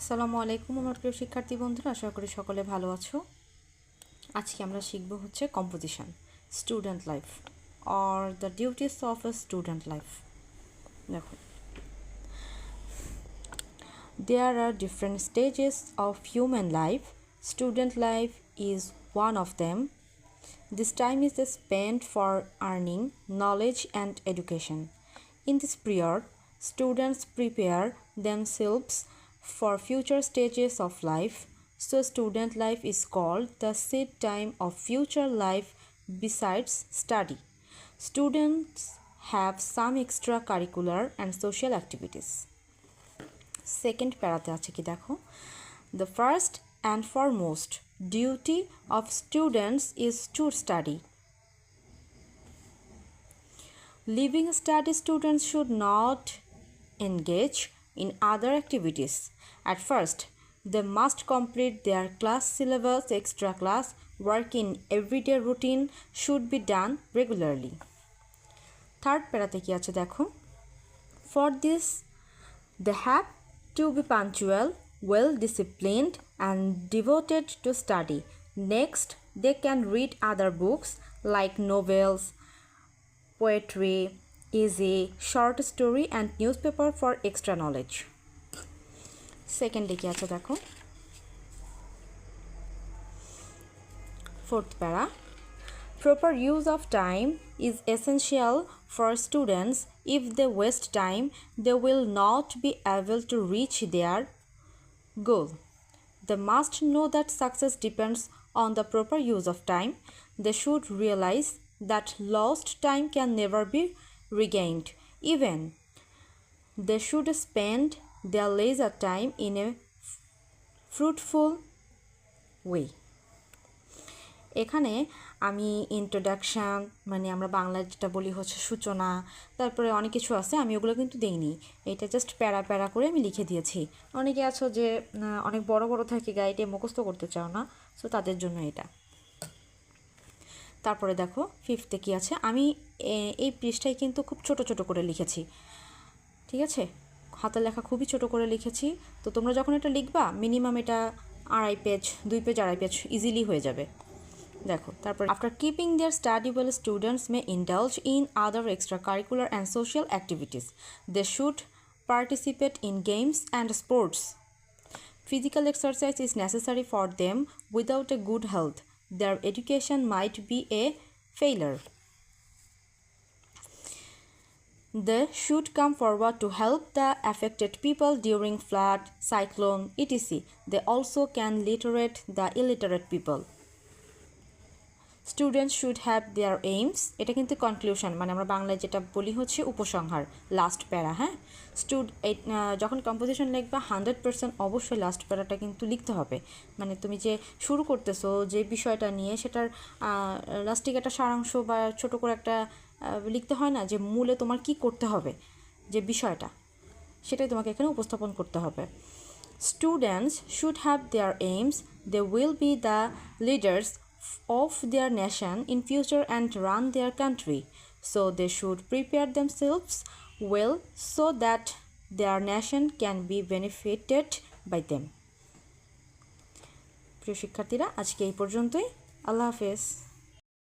আসসালামু আলাইকুম আমার প্রিয় শিক্ষার্থী বন্ধুরা, আশা করি সকলে ভালো আছো। আজকে আমরা শিখব হচ্ছে composition, student life or the duties of a student life. দেখো, there are different stages of human life. Student life is one of them. This time is spent for earning knowledge and education. In this period, students prepare themselves for future stages of life. So, student life is called the seed time of future life besides study. Students have some extracurricular and social activities. Second প্যারাতে আছে কি দেখো, the first and foremost duty of students is to study. Leaving study, students should not engage in other activities. At first, they must complete their class syllabus. Extra class work in everyday routine should be done regularly. Third প্যারাতে কি আছে দেখো, for this they have to be punctual, well disciplined and devoted to study. Next, they can read other books like novels, poetry, essay, short story and newspaper for extra knowledge. Second কি আছে দেখো, fourth para, proper use of time is essential for students. If they waste time, they will not be able to reach their goal. They must know that success depends on the proper use of time. They should realize that lost time can never be regained. Even they should spend their leisure time in a fruitful way. এখানে আমি introduction মানে আমরা বাংলায় যেটা বলি হচ্ছে সূচনা, তারপরে অনেক কিছু আছে, আমি ওগুলো কিন্তু দেইনি, এটা জাস্ট প্যারা প্যারা করে আমি লিখে দিয়েছি। অনেকে আছো যে অনেক বড় বড় থাকে গাইডে মুখস্থ করতে চাও না, সো তাদের জন্য এটা। তারপরে দেখো ফিফথে কি আছে, আমি এই পৃষ্ঠায় কিন্তু খুব ছোট ছোট করে লিখেছি, ঠিক আছে, হাতের লেখা খুবই ছোট করে লিখেছি। তো তোমরা যখন এটা লিখবা মিনিমাম এটা 2.5 পেজ 2 পেজ 2.5 পেজ ইজিলি হয়ে যাবে। দেখো তারপর, after keeping their study well students may indulge in other extracurricular and social activities. They should participate in games and sports. Physical exercise is necessary for them. Without a good health, their education might be a failure. They should come forward to help the affected people during flood, cyclone, etc. They also can literate the illiterate people. Students should have their aims, এটা কিন্তু conclusion, মানে আমরা বাংলায় যেটা বলি হচ্ছে উপসংহার, last প্যারা। হ্যাঁ, যখন কম্পোজিশন লিখবা 100% অবশ্যই লাস্ট প্যারাটা কিন্তু লিখতে হবে। মানে তুমি যে শুরু করতেছো যে বিষয়টা নিয়ে, সেটার লাস্টিক একটা সারাংশ বা ছোট করে একটা লিখতে হয় না, যে মূলে তোমার কি করতে হবে, যে বিষয়টা সেটাই তোমাকে এখানে উপস্থাপন করতে হবে। Students should have their aims. They will be the leaders of their nation in future and run their country, so they should prepare themselves well so that their nation can be benefited by them. প্রিয় শিক্ষার্থীরা, আজকে এই পর্যন্তই। আল্লাহ হাফেজ।